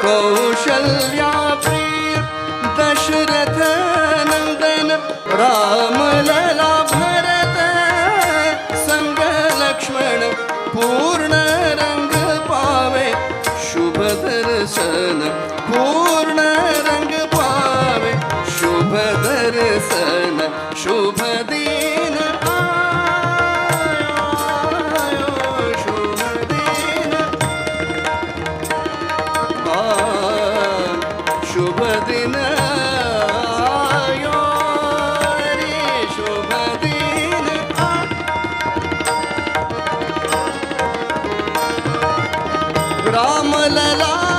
कौशल्या प्रिय दशरथ नंदन राम लला भरत संग लक्ष्मण पूर्ण रंग पावे शुभ दर्शन पूर्ण रंग पावे शुभ दर्शन शुभ दिन आयो शुभ दिन शुभ दिन आयो रे शुभ दिन राम लला